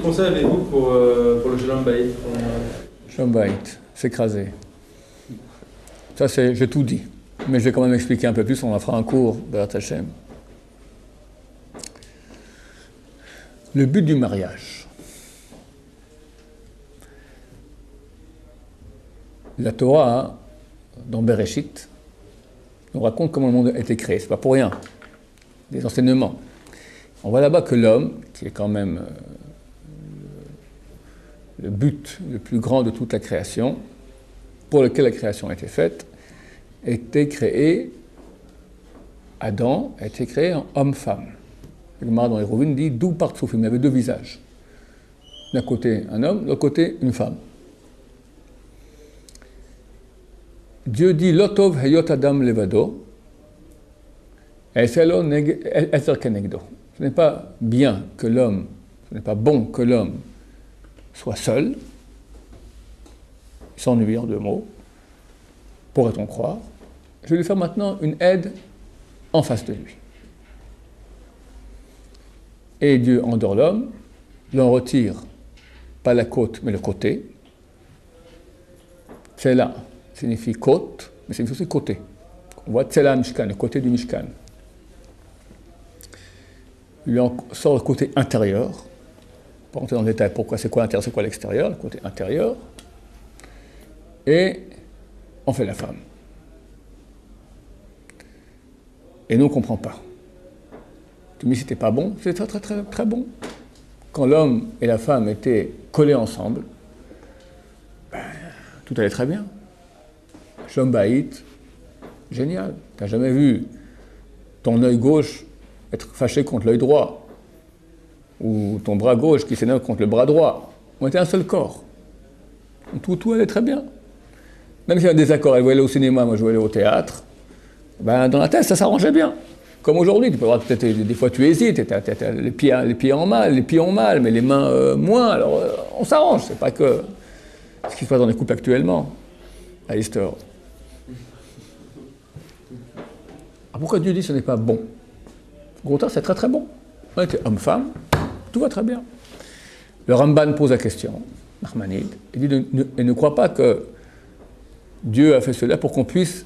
conseil avez-vous pour le Shalom Bayit? Shalom Bayit, s'écraser. Ça, j'ai tout dit. Mais je vais quand même expliquer un peu plus, on en fera un cours de la Hachem. Le but du mariage. La Torah, dans Bereshit, nous raconte comment le monde a été créé. C'est pas pour rien. Des enseignements. On voit là-bas que l'homme, qui est quand même le but le plus grand de toute la création, pour lequel la création a été faite, était créé, Adam a été créé en homme-femme. Le Gemara dans Hérovine dit d'où part Soufim, il y avait deux visages. D'un côté un homme, de l'autre côté une femme. Dieu dit Lotov Heyot Adam Levado, ce n'est pas bien que l'homme, ce n'est pas bon que l'homme soit seul, s'ennuie en deux mots, pourrait-on croire. Je vais lui faire maintenant une aide en face de lui. Et Dieu endort l'homme, l'en retire, pas la côte, mais le côté. Tsela signifie côte, mais signifie aussi côté. On voit Tsela Mishkan, le côté du Mishkan. Il lui en sort le côté intérieur. Pour rentrer dans le détail, pourquoi, c'est quoi l'intérieur, c'est quoi l'extérieur, le côté intérieur. Et on fait la femme. Et nous, on ne comprend pas. Tu me dis, c'était pas bon, c'était très, très, très, très bon. Quand l'homme et la femme étaient collés ensemble, tout allait très bien. Shalom Bayit, génial. Tu n'as jamais vu ton œil gauche être fâché contre l'œil droit, ou ton bras gauche qui s'énerve contre le bras droit. On était un seul corps. Tout allait très bien. Même s'il y a un désaccord, elle voulait aller au cinéma, moi je voulais aller au théâtre, dans la tête, ça s'arrangeait bien. Comme aujourd'hui, tu peux voir peut-être des fois tu hésites, t'as les pieds ont mal, mais les mains moins, alors on s'arrange, c'est pas que ce qui se passe dans les couples actuellement, à Easter. Alors pourquoi Dieu dit que ce n'est pas bon? Au contraire, c'est très très bon. On était homme-femme, tout va très bien. Le Ramban pose la question, Nachmanide, il dit ne crois pas que Dieu a fait cela pour qu'on puisse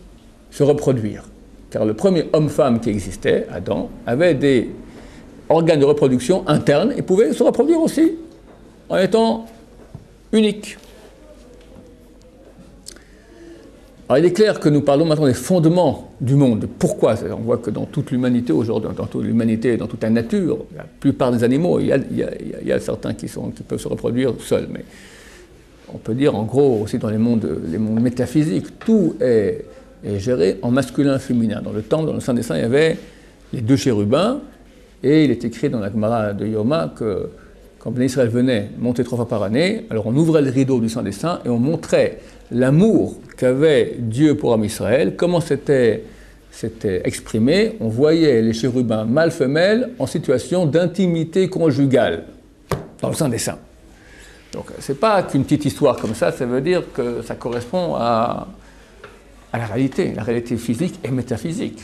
se reproduire. Car le premier homme-femme qui existait, Adam, avait des organes de reproduction internes et pouvait se reproduire aussi, en étant unique. Alors il est clair que nous parlons maintenant des fondements du monde. Pourquoi? On voit que dans toute l'humanité aujourd'hui, dans toute l'humanité, dans toute la nature, la plupart des animaux, il y a certains qui peuvent se reproduire seuls. Mais on peut dire en gros aussi dans les mondes métaphysiques, tout est géré en masculin et féminin. Dans le temple, dans le Saint des Saints, il y avait les deux chérubins, et il est écrit dans la Gemara de Yoma que quand Béné Israël venait monter 3 fois par année, alors on ouvrait le rideau du Saint des Saints et on montrait l'amour qu'avait Dieu pour Am Israël, comment c'était exprimé. On voyait les chérubins mâle-femelle en situation d'intimité conjugale dans le Saint des Saints. Donc c'est pas qu'une petite histoire comme ça veut dire que ça correspond à la réalité physique et métaphysique.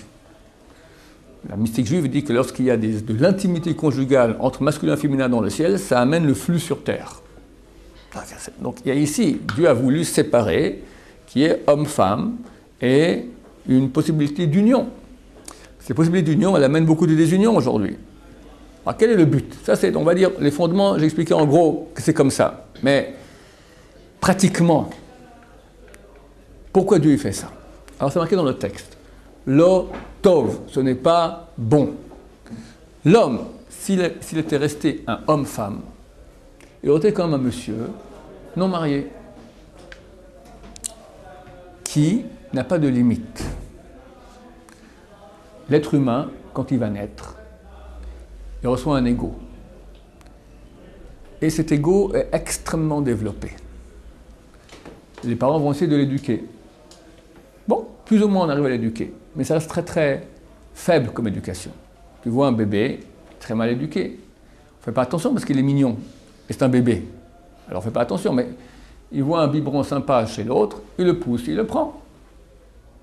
La mystique juive dit que lorsqu'il y a de l'intimité conjugale entre masculin et féminin dans le ciel, ça amène le flux sur terre. Donc il y a ici, Dieu a voulu séparer, qui est homme-femme, et une possibilité d'union. Cette possibilité d'union, elle amène beaucoup de désunion aujourd'hui. Alors quel est le but? Ça c'est, on va dire, les fondements, j'ai expliqué en gros que c'est comme ça. Mais pratiquement, pourquoi Dieu fait ça? Alors c'est marqué dans le texte. Lo tov, ce n'est pas bon. L'homme, s'il était resté un homme-femme, il aurait été comme un monsieur non marié, qui n'a pas de limite. L'être humain, quand il va naître, il reçoit un ego. Et cet ego est extrêmement développé. Les parents vont essayer de l'éduquer. Bon, plus ou moins on arrive à l'éduquer, mais ça reste très très faible comme éducation. Tu vois un bébé très mal éduqué, on ne fait pas attention parce qu'il est mignon, et c'est un bébé. Alors on ne fait pas attention, mais il voit un biberon sympa chez l'autre, il le pousse, il le prend.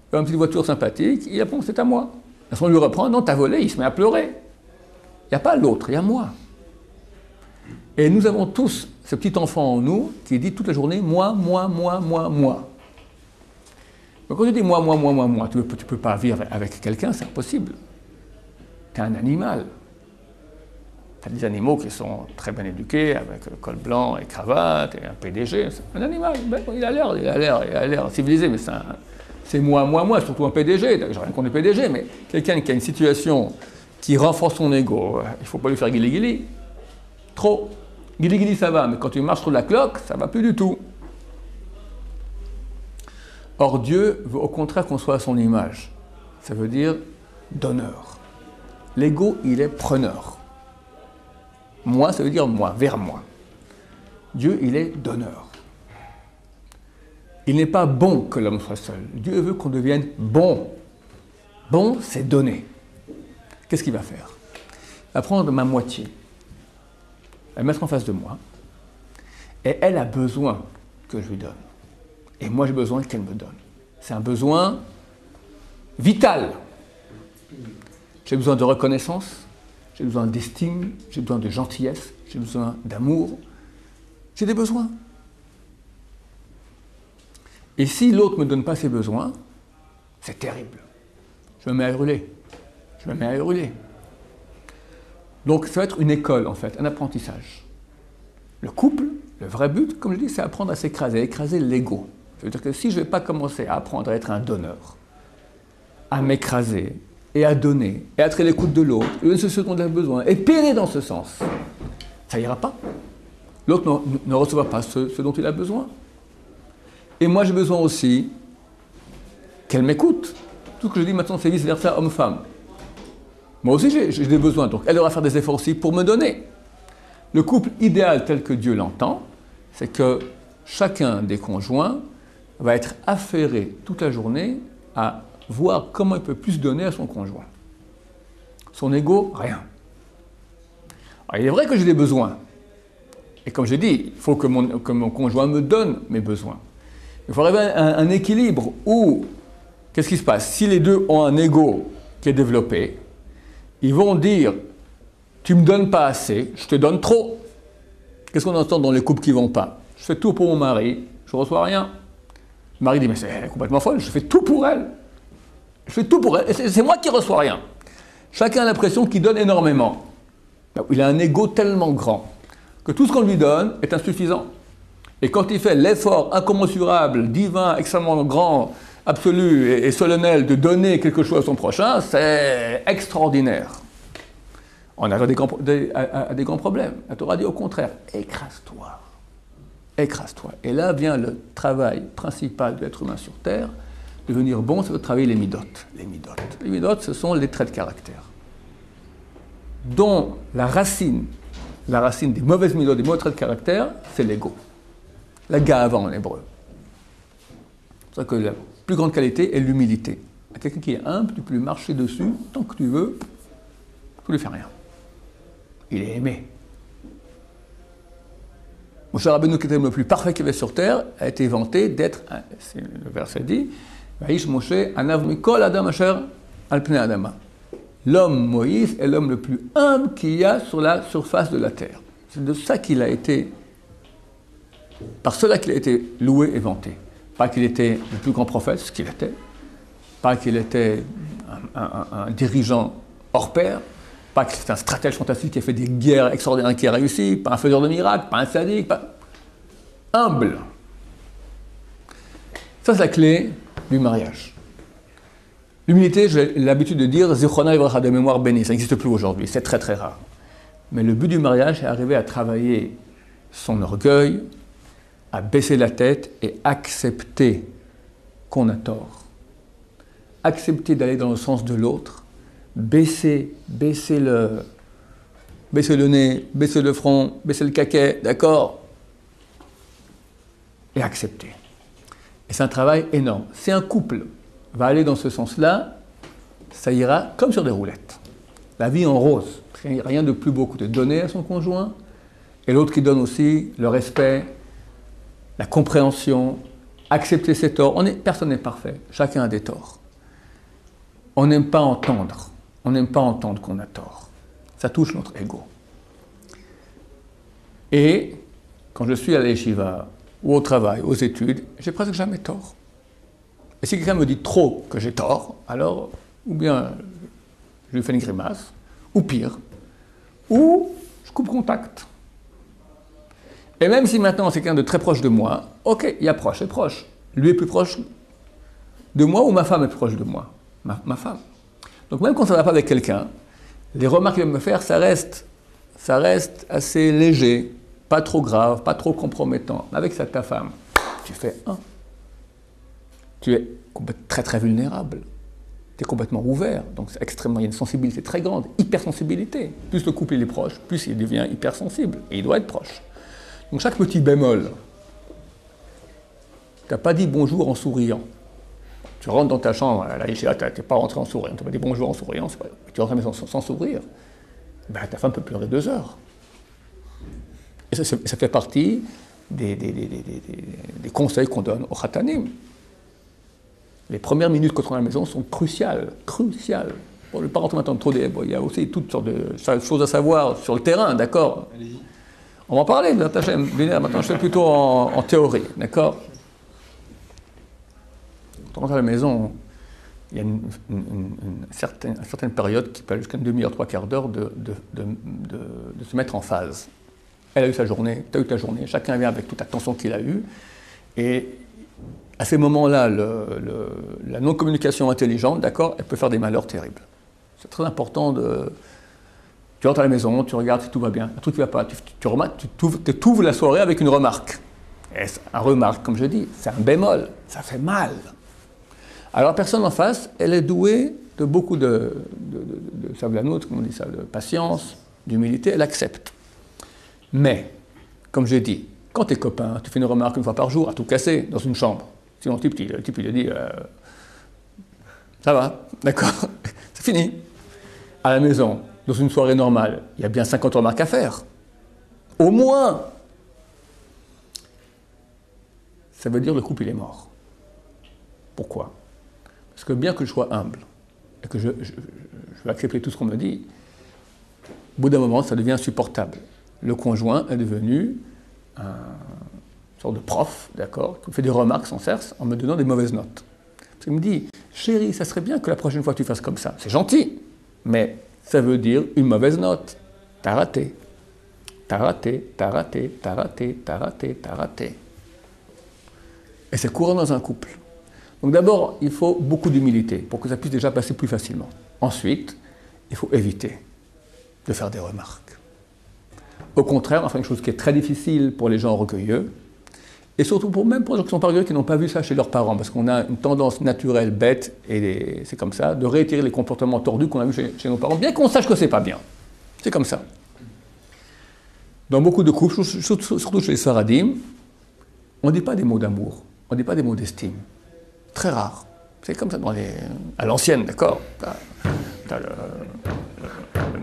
Il voit une petite voiture sympathique, il répond c'est à moi. Lorsqu'on lui reprend, non t'as volé, il se met à pleurer. Il n'y a pas l'autre, il y a moi. Et nous avons tous ce petit enfant en nous qui dit toute la journée moi, moi, moi, moi, moi. Donc quand tu dis moi, moi, moi, moi, moi, tu ne peux pas vivre avec quelqu'un, c'est impossible. Tu es un animal. Tu as des animaux qui sont très bien éduqués, avec le col blanc et cravate, et un PDG. C'est un animal, ben, il a l'air civilisé, mais c'est moi, moi, moi, surtout un PDG. J'ai rien contre le PDG, mais quelqu'un qui a une situation qui renforce son ego, il ne faut pas lui faire guili-guili. Trop. Guili-guili, ça va, mais quand tu marches sur la cloque, ça ne va plus du tout. Or, Dieu veut au contraire qu'on soit à son image. Ça veut dire donneur. L'ego, il est preneur. Moi, ça veut dire moi, vers moi. Dieu, il est donneur. Il n'est pas bon que l'homme soit seul. Dieu veut qu'on devienne bon. Bon, c'est donner. Qu'est-ce qu'il va faire? Il va prendre ma moitié, la mettre en face de moi, et elle a besoin que je lui donne. Et moi, j'ai besoin qu'elle me donne. C'est un besoin vital. J'ai besoin de reconnaissance, j'ai besoin d'estime, j'ai besoin de gentillesse, j'ai besoin d'amour. J'ai des besoins. Et si l'autre ne me donne pas ses besoins, c'est terrible. Je me mets à hurler. Je me mets à hurler. Donc ça va être une école, en fait, un apprentissage. Le couple, le vrai but, comme je dis, c'est apprendre à s'écraser, à écraser l'ego. Ça veut dire que si je ne vais pas commencer à apprendre à être un donneur, à m'écraser, et à donner, et à être à l'écoute de l'autre, et ce dont il a besoin, et pérer dans ce sens, ça n'ira pas. L'autre ne recevra pas ce dont il a besoin. Et moi, j'ai besoin aussi qu'elle m'écoute. Tout ce que je dis maintenant, c'est vice-versa, homme-femme. Moi aussi, j'ai des besoins, donc elle devra faire des efforts aussi pour me donner. Le couple idéal tel que Dieu l'entend, c'est que chacun des conjoints va être affairé toute la journée à voir comment il peut plus donner à son conjoint. Son ego, rien. Alors, il est vrai que j'ai des besoins. Et comme j'ai dit, il faut que mon conjoint me donne mes besoins. Il faut arriver à un équilibre où, qu'est-ce qui se passe? Si les deux ont un ego qui est développé, ils vont dire, tu ne me donnes pas assez, je te donne trop. Qu'est-ce qu'on entend dans les couples qui ne vont pas? Je fais tout pour mon mari, je ne reçois rien. Le mari dit, mais c'est complètement folle, je fais tout pour elle. Je fais tout pour elle, et c'est moi qui ne reçois rien. Chacun a l'impression qu'il donne énormément. Il a un ego tellement grand que tout ce qu'on lui donne est insuffisant. Et quand il fait l'effort incommensurable, divin, extrêmement grand, absolu et solennel de donner quelque chose à son prochain, c'est extraordinaire. On a des grands problèmes. La Torah dit au contraire, écrase-toi. Écrase-toi. Et là vient le travail principal de l'être humain sur Terre. Devenir bon, c'est de travailler les midotes. Les midotes, ce sont les traits de caractère. Dont la racine des mauvaises midotes, des mauvais traits de caractère, c'est l'ego. La gava en hébreu. C'est pour ça que la plus grande qualité est l'humilité. Quelqu'un qui est humble, tu peux lui marcher dessus tant que tu veux, tu ne lui fais rien. Il est aimé. Moshe Rabbeinu, qui était le plus parfait qu'il y avait sur terre, a été vanté d'être, le verset dit, Vaïsh Moshe anav mikol adam asher al pnei adama. L'homme Moïse est l'homme le plus humble qu'il y a sur la surface de la terre. C'est de ça qu'il a été, par cela qu'il a été loué et vanté. Pas qu'il était le plus grand prophète, ce qu'il était. Pas qu'il était un dirigeant hors pair. Pas que c'est un stratège fantastique qui a fait des guerres extraordinaires qui a réussi. Pas un faiseur de miracles, pas un sadique. Humble. Ça, c'est la clé du mariage. L'humilité, j'ai l'habitude de dire, Zichrona Ivracha, de mémoire bénie. Ça n'existe plus aujourd'hui, c'est très très rare. Mais le but du mariage, c'est d'arriver à travailler son orgueil, à baisser la tête et accepter qu'on a tort. Accepter d'aller dans le sens de l'autre, baisser le nez, baisser le front, baisser le caquet, d'accord? Et accepter. Et c'est un travail énorme. Si un couple va aller dans ce sens-là, ça ira comme sur des roulettes. La vie en rose. Rien de plus beau que de donner à son conjoint, et l'autre qui donne aussi le respect, la compréhension, accepter ses torts. Personne n'est parfait, chacun a des torts. On n'aime pas entendre qu'on a tort. Ça touche notre ego. Et quand je suis à l'Yeshiva, ou au travail, aux études, j'ai presque jamais tort. Et si quelqu'un me dit trop que j'ai tort, alors, ou bien je lui fais une grimace, ou pire, ou je coupe contact. Et même si maintenant c'est quelqu'un de très proche de moi, ok, il y a proche et proche. Lui est plus proche de moi ou ma femme est plus proche de moi? Ma femme. Donc même quand ça ne va pas avec quelqu'un, les remarques qu'il va me faire, ça reste assez léger, pas trop grave, pas trop compromettant. Avec ta femme, tu fais un. Tu es très très vulnérable. Tu es complètement ouvert. Donc c'est extrêmement, il y a une sensibilité très grande, hypersensibilité. Plus le couple il est proche, plus il devient hypersensible. Et il doit être proche. Donc chaque petit bémol, tu n'as pas dit bonjour en souriant. Tu rentres dans ta chambre, là, tu n'es pas rentré en souriant, tu n'as pas dit bonjour en souriant, tu rentres à la maison sans sourire, ben, ta femme peut pleurer 2 heures. Et ça fait partie des conseils qu'on donne aux khatanim. Les premières minutes quand on est à la maison sont cruciales. Bon, je ne vais pas rentrer maintenant trop il y a aussi toutes sortes de choses à savoir sur le terrain, d'accord? Allez-y. On va en parler, maintenant je fais plutôt en théorie, d'accord? Quand on rentre à la maison, il y a une certaine période qui peut aller jusqu'à une demi-heure, 3/4 d'heure de se mettre en phase. Elle a eu sa journée, tu as eu ta journée, chacun vient avec toute la tension qu'il a eue. Et à ces moments-là, la non-communication intelligente, d'accord, elle peut faire des malheurs terribles. C'est très important de... Tu rentres à la maison, tu regardes si tout va bien, un truc ne va pas, tu t'ouvres la soirée avec une remarque. Et une remarque, comme je dis, c'est un bémol, ça fait mal. Alors la personne en face, elle est douée de beaucoup de savlanut, comme on dit ça, de patience, d'humilité, elle accepte. Mais, comme j'ai dit, quand t'es copain, tu fais une remarque 1 fois par jour à tout casser dans une chambre. Sinon le type il dit ça va, d'accord, c'est fini. À la maison, dans une soirée normale, il y a bien 50 remarques à faire. Au moins. Ça veut dire le couple il est mort. Pourquoi? Parce que bien que je sois humble et que je vais accepter tout ce qu'on me dit, au bout d'un moment, ça devient insupportable. Le conjoint est devenu une sorte de prof, d'accord, qui me fait des remarques sans cesse en me donnant des mauvaises notes. Parce qu'il me dit, chérie, ça serait bien que la prochaine fois tu fasses comme ça. C'est gentil, mais ça veut dire une mauvaise note. T'as raté. T'as raté, t'as raté, t'as raté, t'as raté, t'as raté. Et c'est courant dans un couple. Donc d'abord, il faut beaucoup d'humilité pour que ça puisse déjà passer plus facilement. Ensuite, il faut éviter de faire des remarques. Au contraire, on fait une chose qui est très difficile pour les gens orgueilleux, et surtout même pour les gens qui ne sont pas orgueilleux, qui n'ont pas vu ça chez leurs parents, parce qu'on a une tendance naturelle bête, et c'est comme ça, de réitérer les comportements tordus qu'on a vus chez nos parents, bien qu'on sache que c'est pas bien. C'est comme ça. Dans beaucoup de couples, surtout chez les Sfaradim, on ne dit pas des mots d'amour, on ne dit pas des mots d'estime. Très rare. C'est comme ça à l'ancienne, d'accord. T'as le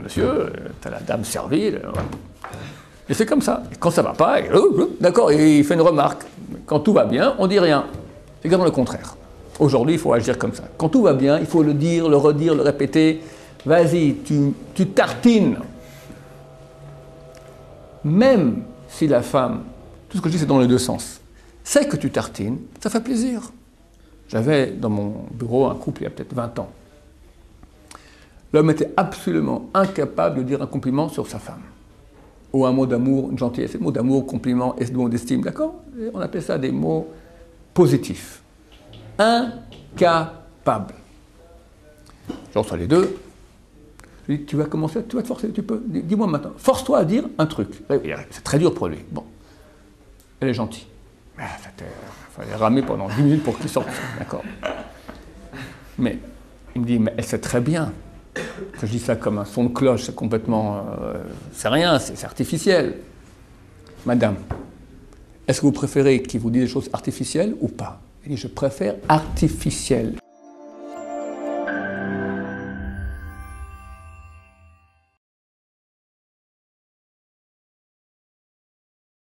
monsieur, t'as la dame servie, et c'est comme ça. Et quand ça ne va pas, d'accord, il fait une remarque. Quand tout va bien, on ne dit rien. C'est exactement le contraire. Aujourd'hui, il faut agir comme ça. Quand tout va bien, il faut le dire, le redire, le répéter. Vas-y, tu tartines. Même si la femme, tout ce que je dis, c'est dans les deux sens, sait que tu tartines, ça fait plaisir. J'avais dans mon bureau un couple il y a peut-être 20 ans. L'homme était absolument incapable de dire un compliment sur sa femme. Ou un mot d'amour, une gentillesse, un mot d'amour, compliment, et un mot d'estime, d'accord? On appelle ça des mots positifs. Incapable. Je reçois les deux. Je lui dis, tu vas commencer, tu vas te forcer, tu peux. Dis-moi maintenant, force-toi à dire un truc. C'est très dur pour lui. Bon. Elle est gentille. Il fallait ramer pendant 10 minutes pour qu'il sorte, d'accord? Mais il me dit, mais elle sait très bien que je dis ça comme un son de cloche, c'est complètement... c'est rien, c'est artificiel. Madame, est-ce que vous préférez qu'il vous dise des choses artificielles ou pas? Il dit, je préfère artificielles.